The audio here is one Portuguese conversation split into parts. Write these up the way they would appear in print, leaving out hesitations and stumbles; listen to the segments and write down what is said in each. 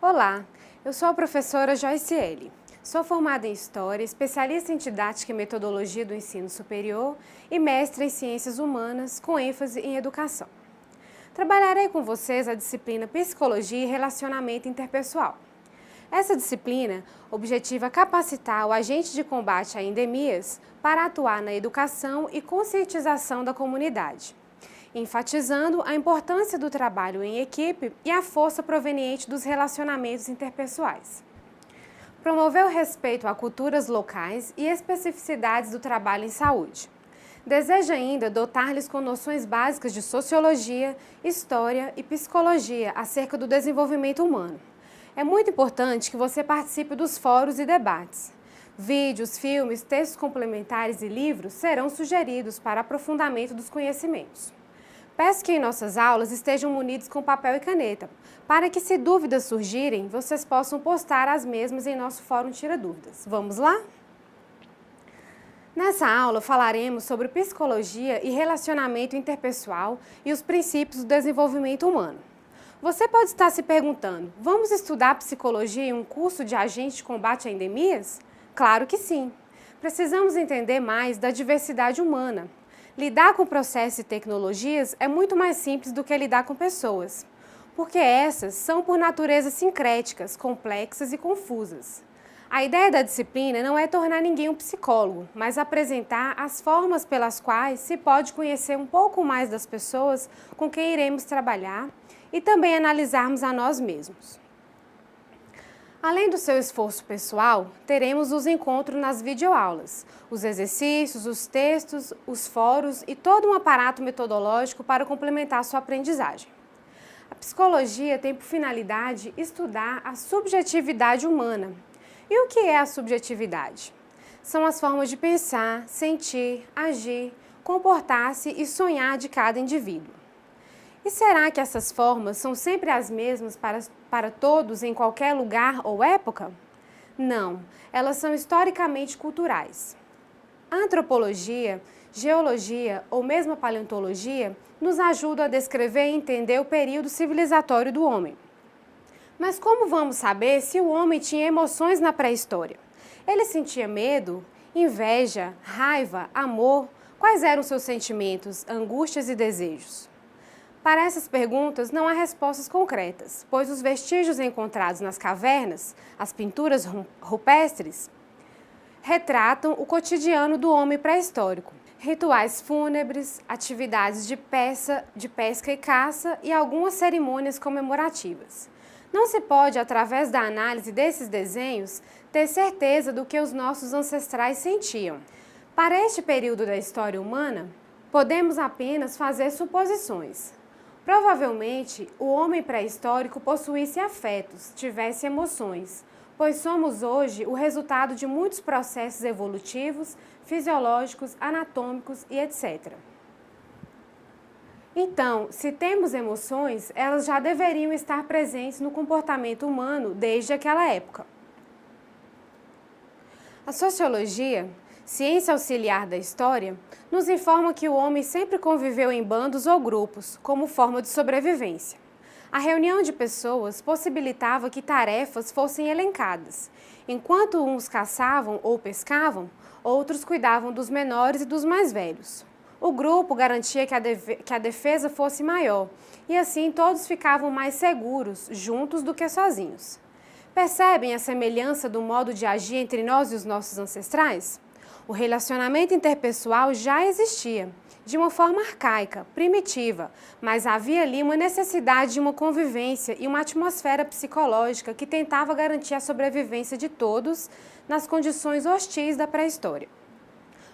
Olá, eu sou a professora Joyciele. Sou formada em História, especialista em Didática e Metodologia do Ensino Superior e mestre em Ciências Humanas, com ênfase em Educação. Trabalharei com vocês a disciplina Psicologia e Relacionamento Interpessoal. Essa disciplina objetiva capacitar o agente de combate a endemias para atuar na educação e conscientização da comunidade, enfatizando a importância do trabalho em equipe e a força proveniente dos relacionamentos interpessoais. Promover o respeito a culturas locais e especificidades do trabalho em saúde. Deseja ainda dotar-lhes com noções básicas de sociologia, história e psicologia acerca do desenvolvimento humano. É muito importante que você participe dos fóruns e debates. Vídeos, filmes, textos complementares e livros serão sugeridos para aprofundamento dos conhecimentos. Peço que em nossas aulas estejam munidos com papel e caneta, para que, se dúvidas surgirem, vocês possam postar as mesmas em nosso fórum Tira Dúvidas. Vamos lá? Nessa aula falaremos sobre psicologia e relacionamento interpessoal e os princípios do desenvolvimento humano. Você pode estar se perguntando, vamos estudar psicologia em um curso de agente de combate a endemias? Claro que sim! Precisamos entender mais da diversidade humana. Lidar com processos e tecnologias é muito mais simples do que lidar com pessoas, porque essas são por natureza sincréticas, complexas e confusas. A ideia da disciplina não é tornar ninguém um psicólogo, mas apresentar as formas pelas quais se pode conhecer um pouco mais das pessoas com quem iremos trabalhar e também analisarmos a nós mesmos. Além do seu esforço pessoal, teremos os encontros nas videoaulas, os exercícios, os textos, os fóruns e todo um aparato metodológico para complementar sua aprendizagem. A psicologia tem por finalidade estudar a subjetividade humana. E o que é a subjetividade? São as formas de pensar, sentir, agir, comportar-se e sonhar de cada indivíduo. E será que essas formas são sempre as mesmas para todos em qualquer lugar ou época? Não, elas são historicamente culturais. A antropologia, geologia ou mesmo a paleontologia nos ajudam a descrever e entender o período civilizatório do homem. Mas como vamos saber se o homem tinha emoções na pré-história? Ele sentia medo, inveja, raiva, amor? Quais eram seus sentimentos, angústias e desejos? Para essas perguntas não há respostas concretas, pois os vestígios encontrados nas cavernas, as pinturas rupestres, retratam o cotidiano do homem pré-histórico. Rituais fúnebres, atividades de pesca e caça e algumas cerimônias comemorativas. Não se pode, através da análise desses desenhos, ter certeza do que os nossos ancestrais sentiam. Para este período da história humana, podemos apenas fazer suposições. Provavelmente, o homem pré-histórico possuísse afetos, tivesse emoções, pois somos hoje o resultado de muitos processos evolutivos, fisiológicos, anatômicos e etc. Então, se temos emoções, elas já deveriam estar presentes no comportamento humano desde aquela época. A sociologia, ciência auxiliar da história, nos informa que o homem sempre conviveu em bandos ou grupos, como forma de sobrevivência. A reunião de pessoas possibilitava que tarefas fossem elencadas. Enquanto uns caçavam ou pescavam, outros cuidavam dos menores e dos mais velhos. O grupo garantia que a defesa fosse maior, e assim todos ficavam mais seguros juntos do que sozinhos. Percebem a semelhança do modo de agir entre nós e os nossos ancestrais? O relacionamento interpessoal já existia, de uma forma arcaica, primitiva, mas havia ali uma necessidade de uma convivência e uma atmosfera psicológica que tentava garantir a sobrevivência de todos nas condições hostis da pré-história.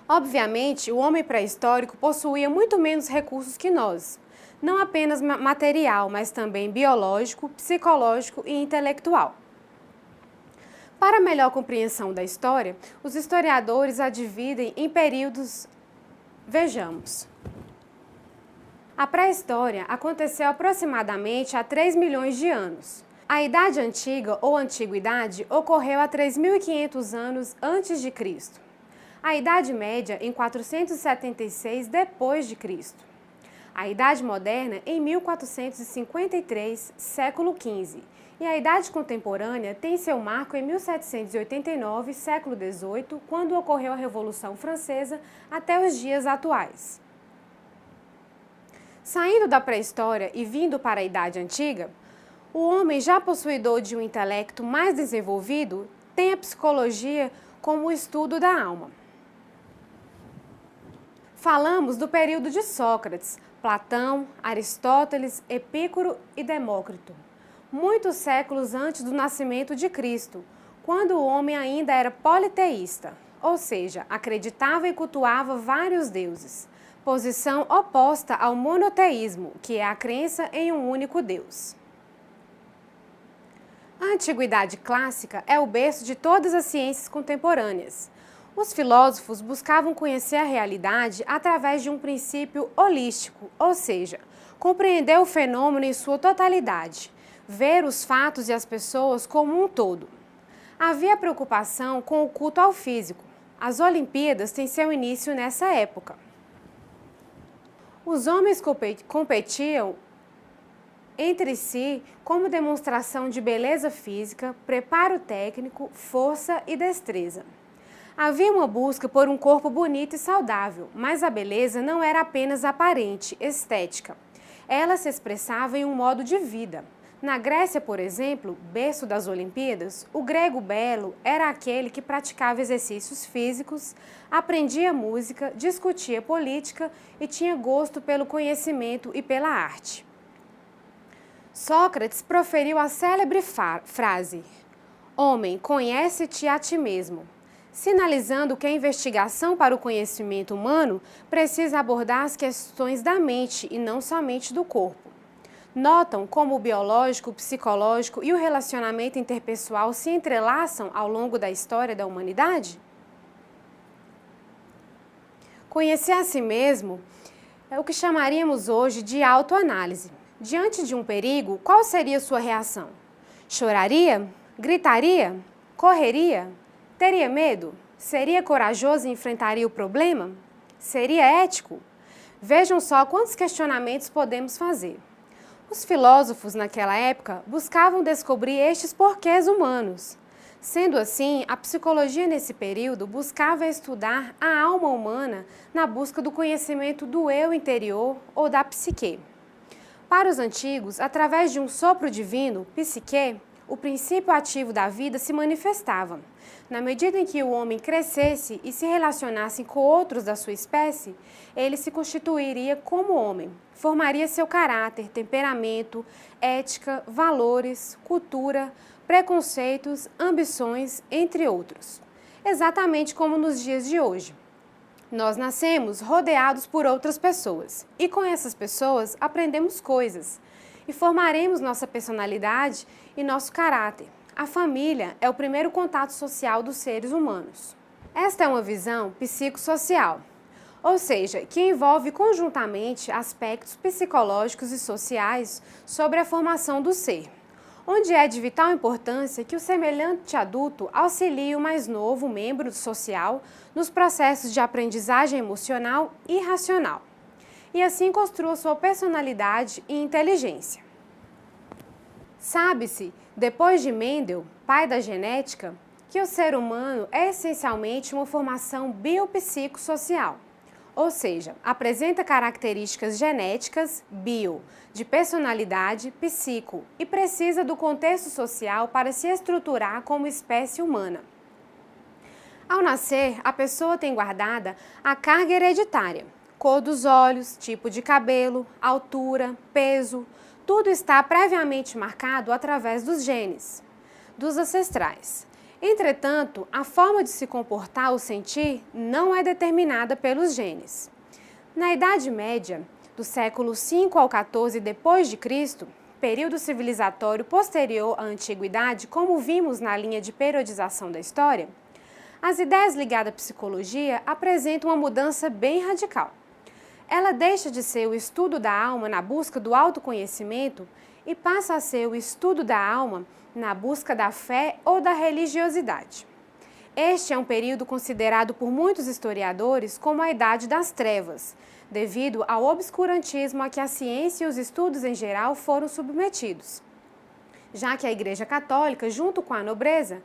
Obviamente, o homem pré-histórico possuía muito menos recursos que nós, não apenas material, mas também biológico, psicológico e intelectual. Para melhor compreensão da história, os historiadores a dividem em períodos. Vejamos. A pré-história aconteceu aproximadamente há 3 milhões de anos. A Idade Antiga ou Antiguidade ocorreu há 3.500 anos antes de Cristo. A Idade Média em 476 depois de Cristo. a Idade Moderna em 1453, século XV, e a Idade Contemporânea tem seu marco em 1789, século XVIII, quando ocorreu a Revolução Francesa, até os dias atuais. Saindo da pré-história e vindo para a Idade Antiga, o homem já possuidor de um intelecto mais desenvolvido tem a psicologia como o estudo da alma. Falamos do período de Sócrates, Platão, Aristóteles, Epicuro e Demócrito, muitos séculos antes do nascimento de Cristo, quando o homem ainda era politeísta, ou seja, acreditava e cultuava vários deuses, posição oposta ao monoteísmo, que é a crença em um único Deus. A Antiguidade Clássica é o berço de todas as ciências contemporâneas. Os filósofos buscavam conhecer a realidade através de um princípio holístico, ou seja, compreender o fenômeno em sua totalidade, ver os fatos e as pessoas como um todo. Havia preocupação com o culto ao físico. As Olimpíadas têm seu início nessa época. Os homens competiam entre si como demonstração de beleza física, preparo técnico, força e destreza. Havia uma busca por um corpo bonito e saudável, mas a beleza não era apenas aparente, estética. Ela se expressava em um modo de vida. Na Grécia, por exemplo, berço das Olimpíadas, o grego belo era aquele que praticava exercícios físicos, aprendia música, discutia política e tinha gosto pelo conhecimento e pela arte. Sócrates proferiu a célebre frase: "Homem, conhece-te a ti mesmo", sinalizando que a investigação para o conhecimento humano precisa abordar as questões da mente e não somente do corpo. Notam como o biológico, o psicológico e o relacionamento interpessoal se entrelaçam ao longo da história da humanidade? Conhecer a si mesmo é o que chamaríamos hoje de autoanálise. Diante de um perigo, qual seria sua reação? Choraria? Gritaria? Correria? Teria medo? Seria corajoso e enfrentaria o problema? Seria ético? Vejam só quantos questionamentos podemos fazer. Os filósofos naquela época buscavam descobrir estes porquês humanos. Sendo assim, a psicologia nesse período buscava estudar a alma humana na busca do conhecimento do eu interior ou da psique. Para os antigos, através de um sopro divino, psique, o princípio ativo da vida se manifestava. Na medida em que o homem crescesse e se relacionasse com outros da sua espécie, ele se constituiria como homem, formaria seu caráter, temperamento, ética, valores, cultura, preconceitos, ambições, entre outros. Exatamente como nos dias de hoje. Nós nascemos rodeados por outras pessoas e com essas pessoas aprendemos coisas e formaremos nossa personalidade e nosso caráter. A família é o primeiro contato social dos seres humanos. Esta é uma visão psicossocial, ou seja, que envolve conjuntamente aspectos psicológicos e sociais sobre a formação do ser, onde é de vital importância que o semelhante adulto auxilie o mais novo membro social nos processos de aprendizagem emocional e racional, e assim construa sua personalidade e inteligência. Sabe-se, depois de Mendel, pai da genética, que o ser humano é essencialmente uma formação biopsicossocial, ou seja, apresenta características genéticas, bio, de personalidade, psico, e precisa do contexto social para se estruturar como espécie humana. Ao nascer, a pessoa tem guardada a carga hereditária, cor dos olhos, tipo de cabelo, altura, peso, tudo está previamente marcado através dos genes, dos ancestrais. Entretanto, a forma de se comportar ou sentir não é determinada pelos genes. Na Idade Média, do século V ao XIV d.C., período civilizatório posterior à Antiguidade, como vimos na linha de periodização da história, as ideias ligadas à psicologia apresentam uma mudança bem radical. Ela deixa de ser o estudo da alma na busca do autoconhecimento e passa a ser o estudo da alma na busca da fé ou da religiosidade. Este é um período considerado por muitos historiadores como a Idade das Trevas, devido ao obscurantismo a que a ciência e os estudos em geral foram submetidos, já que a Igreja Católica, junto com a nobreza,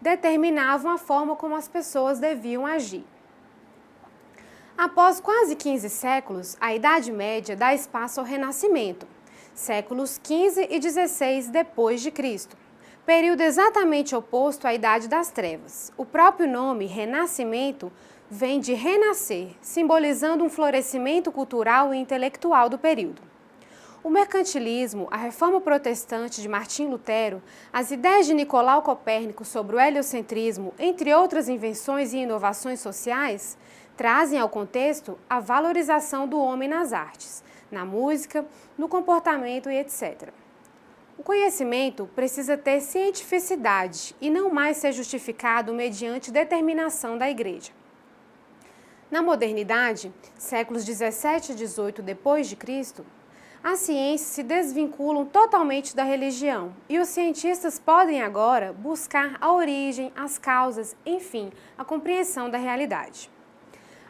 determinavam a forma como as pessoas deviam agir. Após quase 15 séculos, a Idade Média dá espaço ao Renascimento, séculos 15 e 16 depois de Cristo, período exatamente oposto à Idade das Trevas. O próprio nome, Renascimento, vem de renascer, simbolizando um florescimento cultural e intelectual do período. O mercantilismo, a reforma protestante de Martim Lutero, as ideias de Nicolau Copérnico sobre o heliocentrismo, entre outras invenções e inovações sociais, trazem ao contexto a valorização do homem nas artes, na música, no comportamento e etc. O conhecimento precisa ter cientificidade e não mais ser justificado mediante determinação da Igreja. Na modernidade, séculos 17 e 18 depois de Cristo, as ciências se desvinculam totalmente da religião e os cientistas podem agora buscar a origem, as causas, enfim, a compreensão da realidade.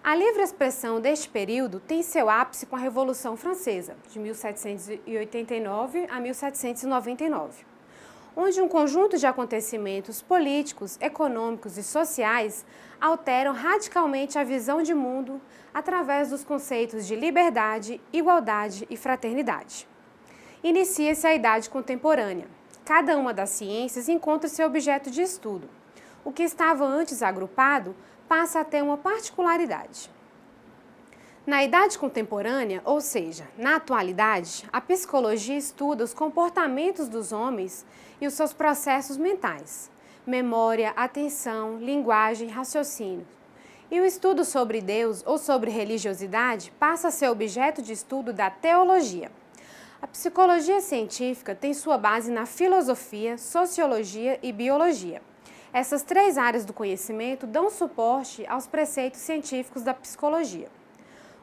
A livre expressão deste período tem seu ápice com a Revolução Francesa, de 1789 a 1799, onde um conjunto de acontecimentos políticos, econômicos e sociais alteram radicalmente a visão de mundo através dos conceitos de liberdade, igualdade e fraternidade. Inicia-se a Idade Contemporânea. Cada uma das ciências encontra seu objeto de estudo. O que estava antes agrupado passa a ter uma particularidade. Na Idade Contemporânea, ou seja, na atualidade, a psicologia estuda os comportamentos dos homens e os seus processos mentais, memória, atenção, linguagem, raciocínio. E o estudo sobre Deus ou sobre religiosidade passa a ser objeto de estudo da teologia. A psicologia científica tem sua base na filosofia, sociologia e biologia. Essas três áreas do conhecimento dão suporte aos preceitos científicos da psicologia.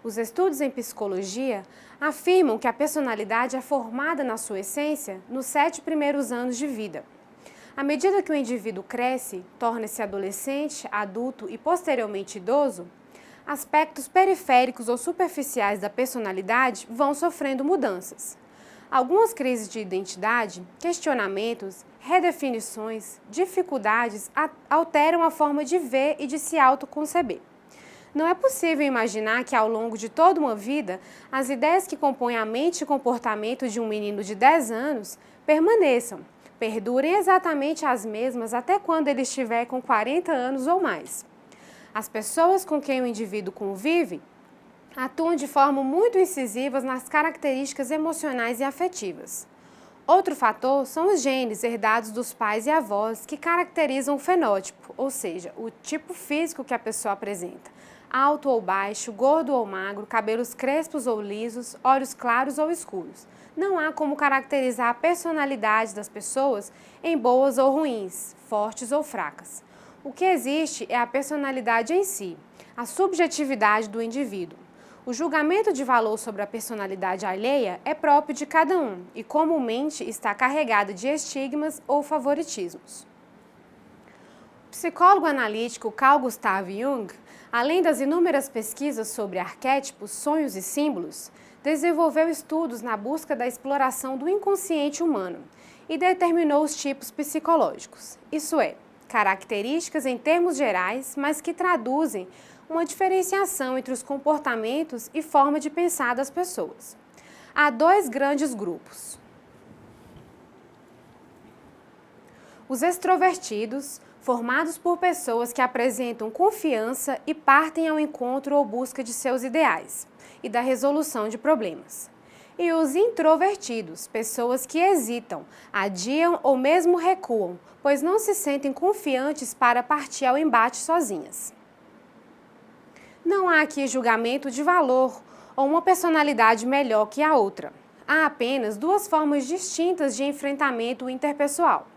Os estudos em psicologia afirmam que a personalidade é formada na sua essência nos 7 primeiros anos de vida. À medida que o indivíduo cresce, torna-se adolescente, adulto e posteriormente idoso, aspectos periféricos ou superficiais da personalidade vão sofrendo mudanças. Algumas crises de identidade, questionamentos, redefinições, dificuldades alteram a forma de ver e de se autoconceber. Não é possível imaginar que ao longo de toda uma vida, as ideias que compõem a mente e comportamento de um menino de 10 anos permaneçam, perdurem exatamente as mesmas até quando ele estiver com 40 anos ou mais. As pessoas com quem o indivíduo convive atuam de forma muito incisiva nas características emocionais e afetivas. Outro fator são os genes herdados dos pais e avós que caracterizam o fenótipo, ou seja, o tipo físico que a pessoa apresenta. Alto ou baixo, gordo ou magro, cabelos crespos ou lisos, olhos claros ou escuros. Não há como caracterizar a personalidade das pessoas em boas ou ruins, fortes ou fracas. O que existe é a personalidade em si, a subjetividade do indivíduo. O julgamento de valor sobre a personalidade alheia é próprio de cada um e comumente está carregado de estigmas ou favoritismos. O psicólogo analítico Carl Gustav Jung, além das inúmeras pesquisas sobre arquétipos, sonhos e símbolos, desenvolveu estudos na busca da exploração do inconsciente humano e determinou os tipos psicológicos, isso é, características em termos gerais, mas que traduzem uma diferenciação entre os comportamentos e forma de pensar das pessoas. Há 2 grandes grupos. Os extrovertidos, formados por pessoas que apresentam confiança e partem ao encontro ou busca de seus ideais e da resolução de problemas. E os introvertidos, pessoas que hesitam, adiam ou mesmo recuam, pois não se sentem confiantes para partir ao embate sozinhas. Não há aqui julgamento de valor ou uma personalidade melhor que a outra. Há apenas 2 formas distintas de enfrentamento interpessoal.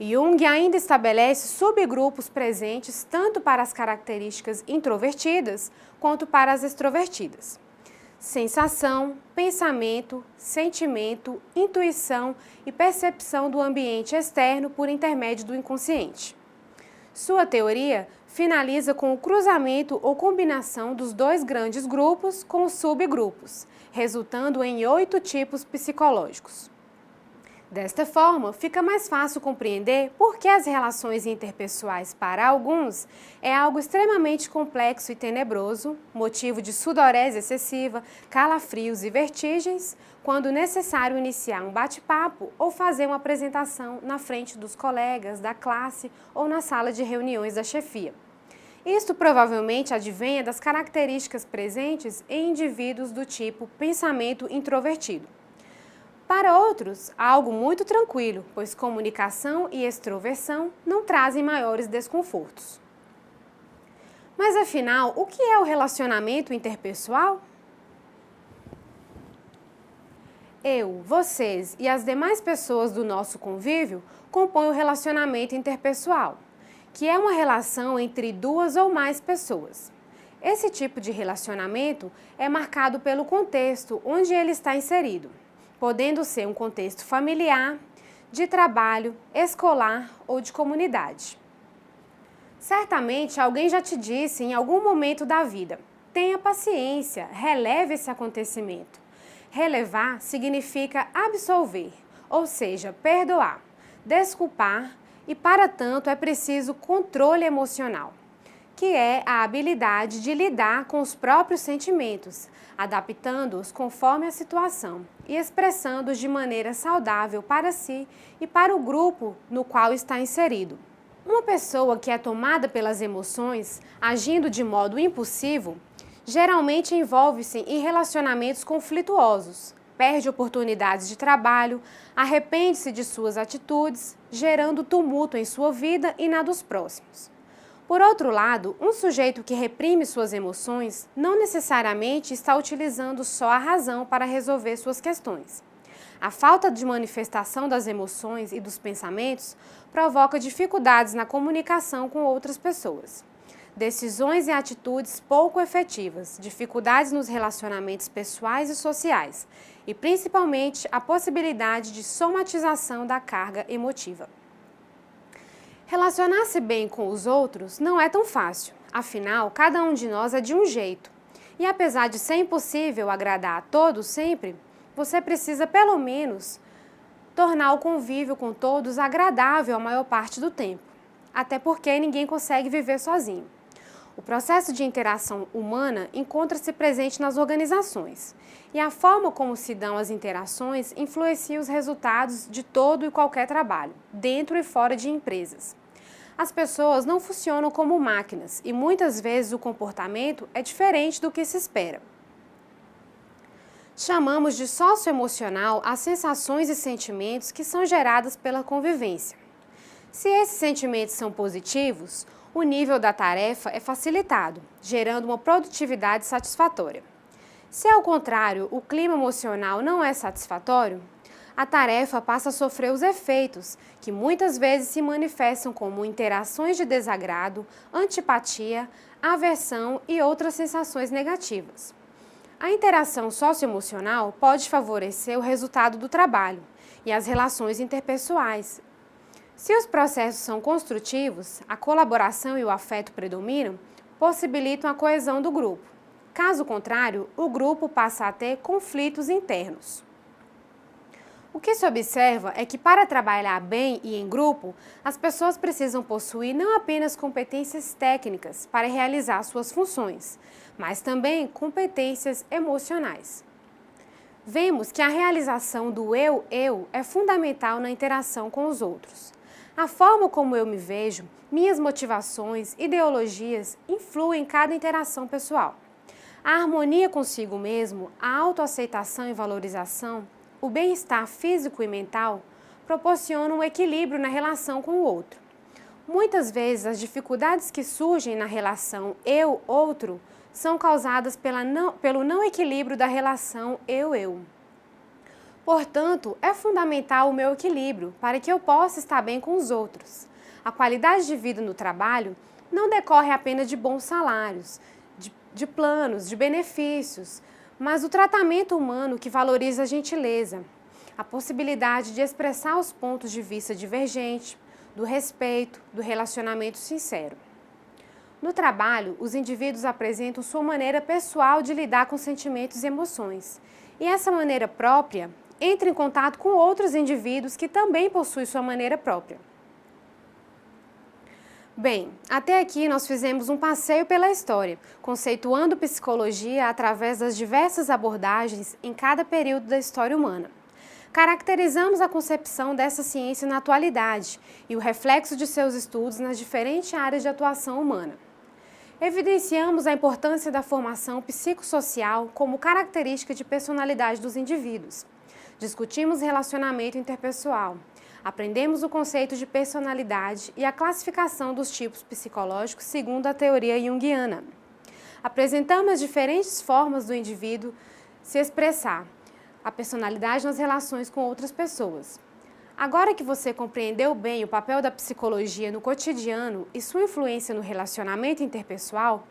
Jung ainda estabelece subgrupos presentes tanto para as características introvertidas quanto para as extrovertidas. Sensação, pensamento, sentimento, intuição e percepção do ambiente externo por intermédio do inconsciente. Sua teoria finaliza com o cruzamento ou combinação dos dois grandes grupos com os subgrupos, resultando em 8 tipos psicológicos. Desta forma, fica mais fácil compreender por que as relações interpessoais para alguns é algo extremamente complexo e tenebroso, motivo de sudorese excessiva, calafrios e vertigens, quando necessário iniciar um bate-papo ou fazer uma apresentação na frente dos colegas, da classe ou na sala de reuniões da chefia. Isto provavelmente advenha das características presentes em indivíduos do tipo pensamento introvertido. Para outros, algo muito tranquilo, pois comunicação e extroversão não trazem maiores desconfortos. Mas afinal, o que é o relacionamento interpessoal? Eu, vocês e as demais pessoas do nosso convívio compõem o relacionamento interpessoal, que é uma relação entre 2 ou mais pessoas. Esse tipo de relacionamento é marcado pelo contexto onde ele está inserido, podendo ser um contexto familiar, de trabalho, escolar ou de comunidade. Certamente alguém já te disse em algum momento da vida: tenha paciência, releve esse acontecimento. Relevar significa absolver, ou seja, perdoar, desculpar, e para tanto é preciso controle emocional, que é a habilidade de lidar com os próprios sentimentos, adaptando-os conforme a situação e expressando-os de maneira saudável para si e para o grupo no qual está inserido. Uma pessoa que é tomada pelas emoções, agindo de modo impulsivo, geralmente envolve-se em relacionamentos conflituosos, perde oportunidades de trabalho, arrepende-se de suas atitudes, gerando tumulto em sua vida e na dos próximos. Por outro lado, um sujeito que reprime suas emoções não necessariamente está utilizando só a razão para resolver suas questões. A falta de manifestação das emoções e dos pensamentos provoca dificuldades na comunicação com outras pessoas, decisões e atitudes pouco efetivas, dificuldades nos relacionamentos pessoais e sociais e, principalmente, a possibilidade de somatização da carga emotiva. Relacionar-se bem com os outros não é tão fácil, afinal, cada um de nós é de um jeito. E apesar de ser impossível agradar a todos sempre, você precisa pelo menos tornar o convívio com todos agradável a maior parte do tempo, até porque ninguém consegue viver sozinho. O processo de interação humana encontra-se presente nas organizações, e a forma como se dão as interações influencia os resultados de todo e qualquer trabalho, dentro e fora de empresas. As pessoas não funcionam como máquinas e muitas vezes o comportamento é diferente do que se espera. Chamamos de socioemocional as sensações e sentimentos que são geradas pela convivência. Se esses sentimentos são positivos, o nível da tarefa é facilitado, gerando uma produtividade satisfatória. Se, ao contrário, o clima emocional não é satisfatório, a tarefa passa a sofrer os efeitos, que muitas vezes se manifestam como interações de desagrado, antipatia, aversão e outras sensações negativas. A interação socioemocional pode favorecer o resultado do trabalho e as relações interpessoais. Se os processos são construtivos, a colaboração e o afeto predominam, possibilitam a coesão do grupo. Caso contrário, o grupo passa a ter conflitos internos. O que se observa é que para trabalhar bem e em grupo, as pessoas precisam possuir não apenas competências técnicas para realizar suas funções, mas também competências emocionais. Vemos que a realização do eu é fundamental na interação com os outros. A forma como eu me vejo, minhas motivações, ideologias influem em cada interação pessoal. A harmonia consigo mesmo, a autoaceitação e valorização, o bem-estar físico e mental proporcionam um equilíbrio na relação com o outro. Muitas vezes, as dificuldades que surgem na relação eu-outro são causadas pelo não equilíbrio da relação eu-eu. Portanto, é fundamental o meu equilíbrio para que eu possa estar bem com os outros. A qualidade de vida no trabalho não decorre apenas de bons salários, de planos, de benefícios, mas o tratamento humano que valoriza a gentileza, a possibilidade de expressar os pontos de vista divergentes, do respeito, do relacionamento sincero. No trabalho, os indivíduos apresentam sua maneira pessoal de lidar com sentimentos e emoções, e essa maneira própria entra em contato com outros indivíduos que também possuem sua maneira própria. Bem, até aqui nós fizemos um passeio pela história, conceituando psicologia através das diversas abordagens em cada período da história humana. Caracterizamos a concepção dessa ciência na atualidade e o reflexo de seus estudos nas diferentes áreas de atuação humana. Evidenciamos a importância da formação psicossocial como característica de personalidade dos indivíduos. Discutimos relacionamento interpessoal. Aprendemos o conceito de personalidade e a classificação dos tipos psicológicos segundo a teoria junguiana. Apresentamos as diferentes formas do indivíduo se expressar, a personalidade nas relações com outras pessoas. Agora que você compreendeu bem o papel da psicologia no cotidiano e sua influência no relacionamento interpessoal,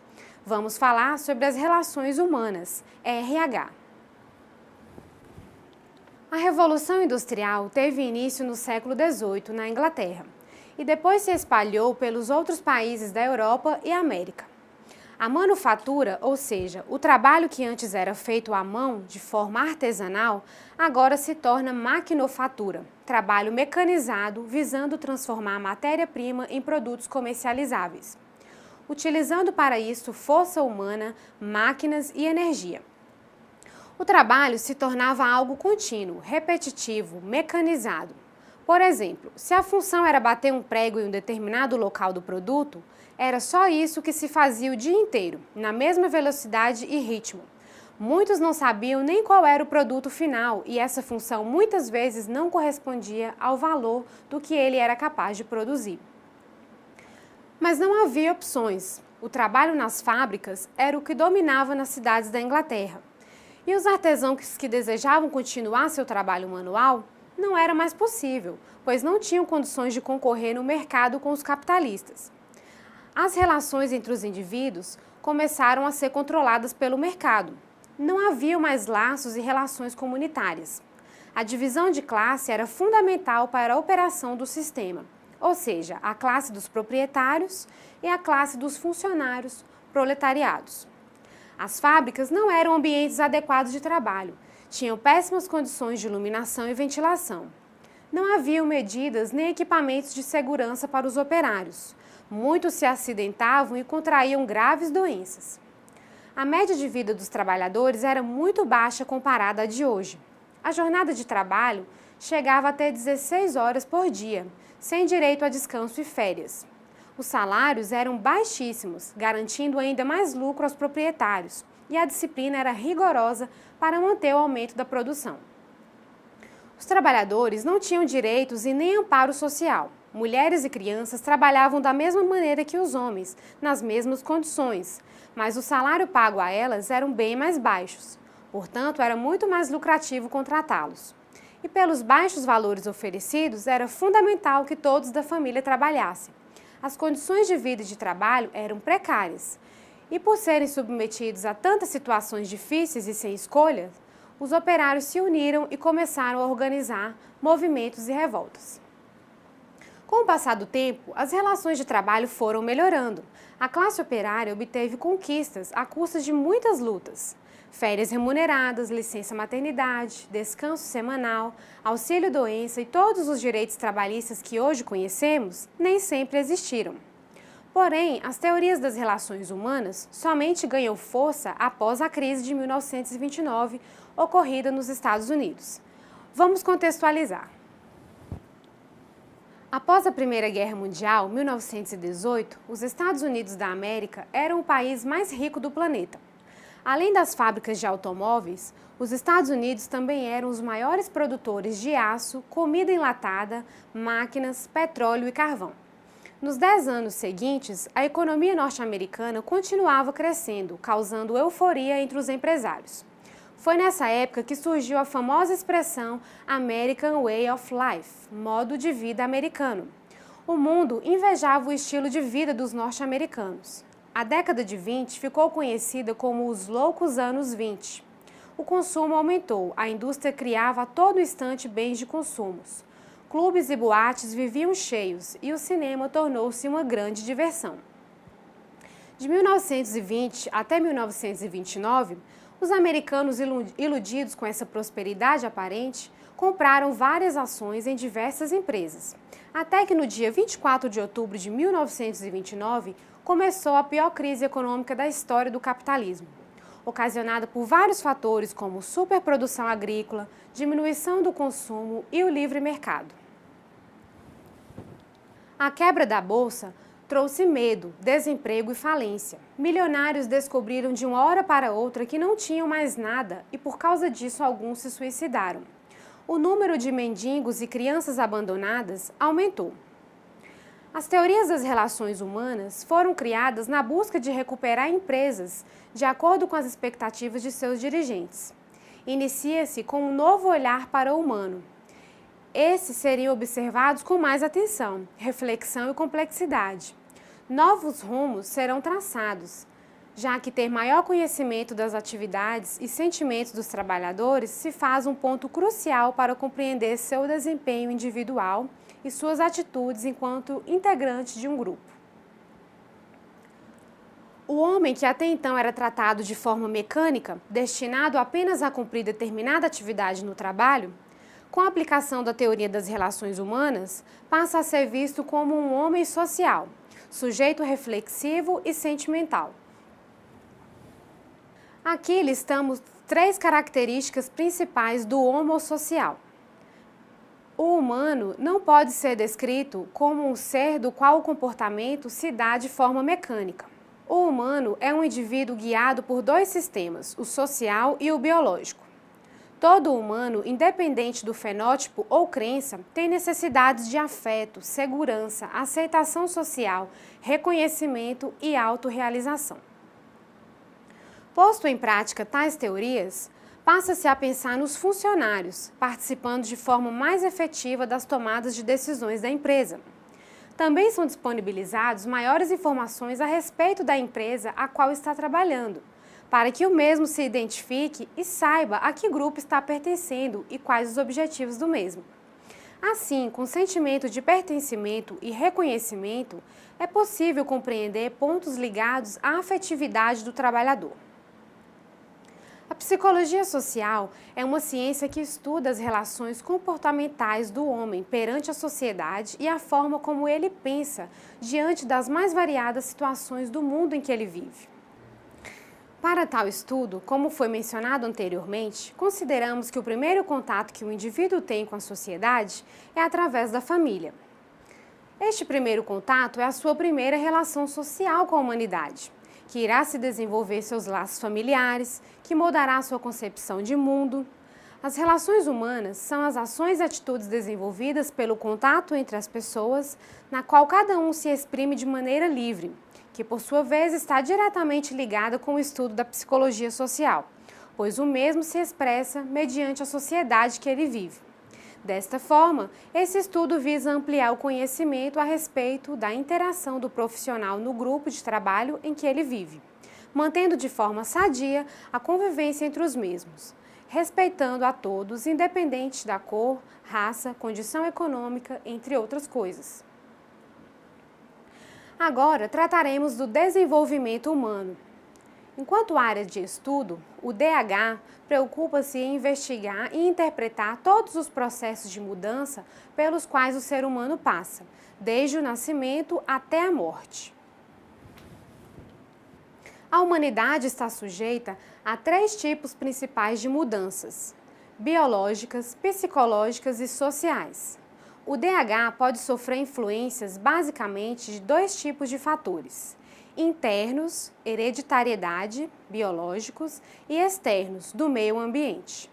vamos falar sobre as relações humanas, RH. A Revolução Industrial teve início no século XVIII na Inglaterra e depois se espalhou pelos outros países da Europa e América. A manufatura, ou seja, o trabalho que antes era feito à mão, de forma artesanal, agora se torna maquinofatura, trabalho mecanizado visando transformar a matéria-prima em produtos comercializáveis, utilizando para isso força humana, máquinas e energia. O trabalho se tornava algo contínuo, repetitivo, mecanizado. Por exemplo, se a função era bater um prego em um determinado local do produto, era só isso que se fazia o dia inteiro, na mesma velocidade e ritmo. Muitos não sabiam nem qual era o produto final e essa função muitas vezes não correspondia ao valor do que ele era capaz de produzir. Mas não havia opções. O trabalho nas fábricas era o que dominava nas cidades da Inglaterra. E os artesãos que desejavam continuar seu trabalho manual não era mais possível, pois não tinham condições de concorrer no mercado com os capitalistas. As relações entre os indivíduos começaram a ser controladas pelo mercado. Não havia mais laços e relações comunitárias. A divisão de classe era fundamental para a operação do sistema, ou seja, a classe dos proprietários e a classe dos funcionários, proletariados. As fábricas não eram ambientes adequados de trabalho, tinham péssimas condições de iluminação e ventilação. Não haviam medidas nem equipamentos de segurança para os operários. Muitos se acidentavam e contraíam graves doenças. A média de vida dos trabalhadores era muito baixa comparada à de hoje. A jornada de trabalho chegava a ter 16 horas por dia, sem direito a descanso e férias. Os salários eram baixíssimos, garantindo ainda mais lucro aos proprietários, e a disciplina era rigorosa para manter o aumento da produção. Os trabalhadores não tinham direitos e nem amparo social. Mulheres e crianças trabalhavam da mesma maneira que os homens, nas mesmas condições, mas o salário pago a elas eram bem mais baixos. Portanto, era muito mais lucrativo contratá-los. E pelos baixos valores oferecidos, era fundamental que todos da família trabalhassem. As condições de vida e de trabalho eram precárias. E por serem submetidos a tantas situações difíceis e sem escolha, os operários se uniram e começaram a organizar movimentos e revoltas. Com o passar do tempo, as relações de trabalho foram melhorando. A classe operária obteve conquistas à custa de muitas lutas. Férias remuneradas, licença maternidade, descanso semanal, auxílio-doença e todos os direitos trabalhistas que hoje conhecemos nem sempre existiram. Porém, as teorias das relações humanas somente ganham força após a crise de 1929, ocorrida nos Estados Unidos. Vamos contextualizar. Após a Primeira Guerra Mundial, 1918, os Estados Unidos da América eram o país mais rico do planeta. Além das fábricas de automóveis, os Estados Unidos também eram os maiores produtores de aço, comida enlatada, máquinas, petróleo e carvão. Nos 10 anos seguintes, a economia norte-americana continuava crescendo, causando euforia entre os empresários. Foi nessa época que surgiu a famosa expressão American Way of Life, modo de vida americano. O mundo invejava o estilo de vida dos norte-americanos. A década de 20 ficou conhecida como os loucos anos 20. O consumo aumentou, a indústria criava a todo instante bens de consumo. Clubes e boates viviam cheios e o cinema tornou-se uma grande diversão. De 1920 até 1929, os americanos, iludidos com essa prosperidade aparente, compraram várias ações em diversas empresas, até que no dia 24 de outubro de 1929 começou a pior crise econômica da história do capitalismo, ocasionada por vários fatores como superprodução agrícola, diminuição do consumo e o livre mercado. A quebra da bolsa trouxe medo, desemprego e falência. Milionários descobriram de uma hora para outra que não tinham mais nada e por causa disso alguns se suicidaram. O número de mendigos e crianças abandonadas aumentou. As teorias das relações humanas foram criadas na busca de recuperar empresas de acordo com as expectativas de seus dirigentes. Inicia-se com um novo olhar para o humano. Esses seriam observados com mais atenção, reflexão e complexidade. Novos rumos serão traçados, já que ter maior conhecimento das atividades e sentimentos dos trabalhadores se faz um ponto crucial para compreender seu desempenho individual e suas atitudes enquanto integrante de um grupo. O homem, que até então era tratado de forma mecânica, destinado apenas a cumprir determinada atividade no trabalho, com a aplicação da teoria das relações humanas, passa a ser visto como um homem social, sujeito reflexivo e sentimental. Aqui listamos 3 características principais do homo social. O humano não pode ser descrito como um ser do qual o comportamento se dá de forma mecânica. O humano é um indivíduo guiado por 2 sistemas, o social e o biológico. Todo humano, independente do fenótipo ou crença, tem necessidades de afeto, segurança, aceitação social, reconhecimento e autorrealização. Posto em prática tais teorias, passa-se a pensar nos funcionários, participando de forma mais efetiva das tomadas de decisões da empresa. Também são disponibilizados maiores informações a respeito da empresa a qual está trabalhando, para que o mesmo se identifique e saiba a que grupo está pertencendo e quais os objetivos do mesmo. Assim, com sentimento de pertencimento e reconhecimento, é possível compreender pontos ligados à afetividade do trabalhador. A psicologia social é uma ciência que estuda as relações comportamentais do homem perante a sociedade e a forma como ele pensa diante das mais variadas situações do mundo em que ele vive. Para tal estudo, como foi mencionado anteriormente, consideramos que o primeiro contato que o indivíduo tem com a sociedade é através da família. Este primeiro contato é a sua primeira relação social com a humanidade, que irá se desenvolver seus laços familiares, que moldará sua concepção de mundo. As relações humanas são as ações e atitudes desenvolvidas pelo contato entre as pessoas, na qual cada um se exprime de maneira livre, que por sua vez está diretamente ligada com o estudo da psicologia social, pois o mesmo se expressa mediante a sociedade que ele vive. Desta forma, esse estudo visa ampliar o conhecimento a respeito da interação do profissional no grupo de trabalho em que ele vive, mantendo de forma sadia a convivência entre os mesmos, respeitando a todos, independente da cor, raça, condição econômica, entre outras coisas. Agora, trataremos do desenvolvimento humano. Enquanto área de estudo, o DH preocupa-se em investigar e interpretar todos os processos de mudança pelos quais o ser humano passa, desde o nascimento até a morte. A humanidade está sujeita a 3 tipos principais de mudanças: biológicas, psicológicas e sociais. O DH pode sofrer influências basicamente de 2 tipos de fatores: internos, hereditariedade, biológicos, e externos, do meio ambiente.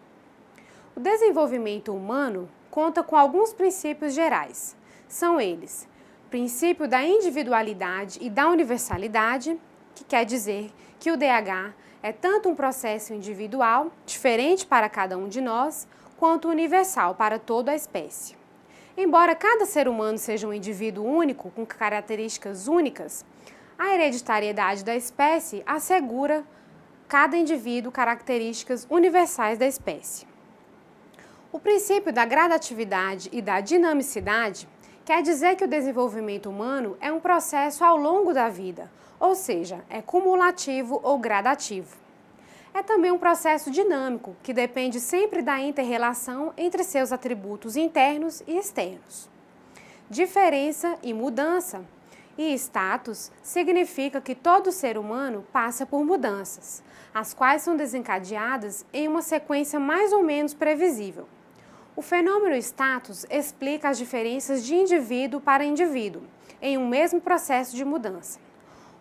O desenvolvimento humano conta com alguns princípios gerais. São eles: princípio da individualidade e da universalidade, que quer dizer que o DH é tanto um processo individual, diferente para cada um de nós, quanto universal para toda a espécie. Embora cada ser humano seja um indivíduo único, com características únicas, a hereditariedade da espécie assegura cada indivíduo características universais da espécie. O princípio da gradatividade e da dinamicidade quer dizer que o desenvolvimento humano é um processo ao longo da vida, ou seja, é cumulativo ou gradativo. É também um processo dinâmico, que depende sempre da inter-relação entre seus atributos internos e externos. Diferença e mudança. E status significa que todo ser humano passa por mudanças, as quais são desencadeadas em uma sequência mais ou menos previsível. O fenômeno status explica as diferenças de indivíduo para indivíduo, em um mesmo processo de mudança.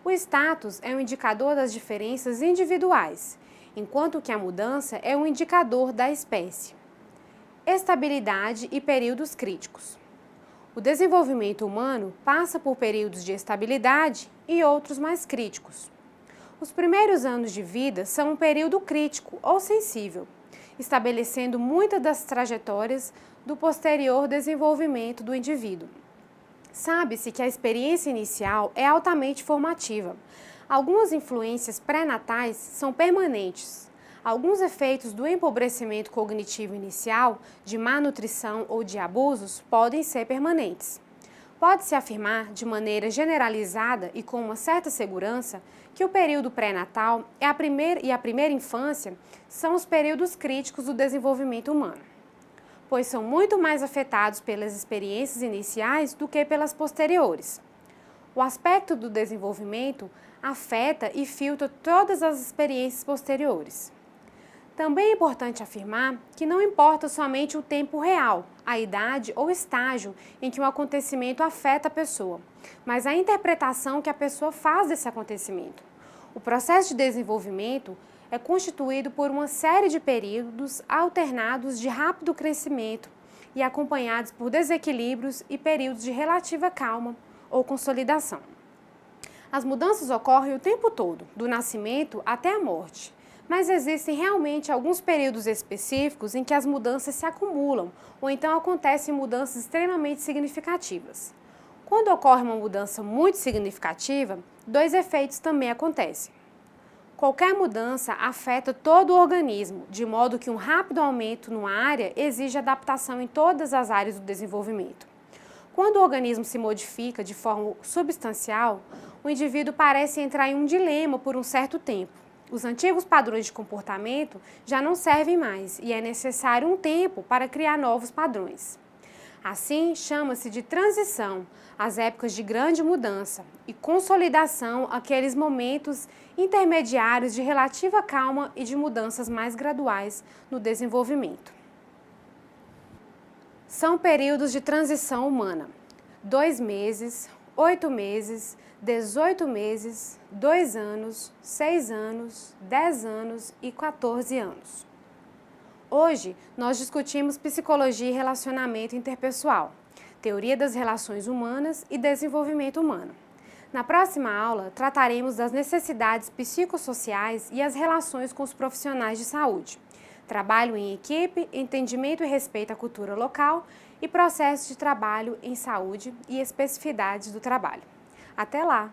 O status é um indicador das diferenças individuais, enquanto que a mudança é um indicador da espécie. Estabilidade e períodos críticos. O desenvolvimento humano passa por períodos de estabilidade e outros mais críticos. Os primeiros anos de vida são um período crítico ou sensível, estabelecendo muitas das trajetórias do posterior desenvolvimento do indivíduo. Sabe-se que a experiência inicial é altamente formativa. Algumas influências pré-natais são permanentes. Alguns efeitos do empobrecimento cognitivo inicial, de má nutrição ou de abusos, podem ser permanentes. Pode-se afirmar, de maneira generalizada e com uma certa segurança, que o período pré-natal e a primeira infância são os períodos críticos do desenvolvimento humano, pois são muito mais afetados pelas experiências iniciais do que pelas posteriores. O aspecto do desenvolvimento afeta e filtra todas as experiências posteriores. Também é importante afirmar que não importa somente o tempo real, a idade ou estágio em que um acontecimento afeta a pessoa, mas a interpretação que a pessoa faz desse acontecimento. O processo de desenvolvimento é constituído por uma série de períodos alternados de rápido crescimento e acompanhados por desequilíbrios e períodos de relativa calma ou consolidação. As mudanças ocorrem o tempo todo, do nascimento até a morte. Mas existem realmente alguns períodos específicos em que as mudanças se acumulam ou então acontecem mudanças extremamente significativas. Quando ocorre uma mudança muito significativa, dois efeitos também acontecem. Qualquer mudança afeta todo o organismo, de modo que um rápido aumento numa área exige adaptação em todas as áreas do desenvolvimento. Quando o organismo se modifica de forma substancial, o indivíduo parece entrar em um dilema por um certo tempo. Os antigos padrões de comportamento já não servem mais e é necessário um tempo para criar novos padrões. Assim, chama-se de transição as épocas de grande mudança e consolidação aqueles momentos intermediários de relativa calma e de mudanças mais graduais no desenvolvimento. São períodos de transição humana: 2 meses, 8 meses, 18 meses, 2 anos, 6 anos, 10 anos e 14 anos. Hoje, nós discutimos psicologia e relacionamento interpessoal, teoria das relações humanas e desenvolvimento humano. Na próxima aula, trataremos das necessidades psicossociais e as relações com os profissionais de saúde, trabalho em equipe, entendimento e respeito à cultura local e processos de trabalho em saúde e especificidades do trabalho. Até lá!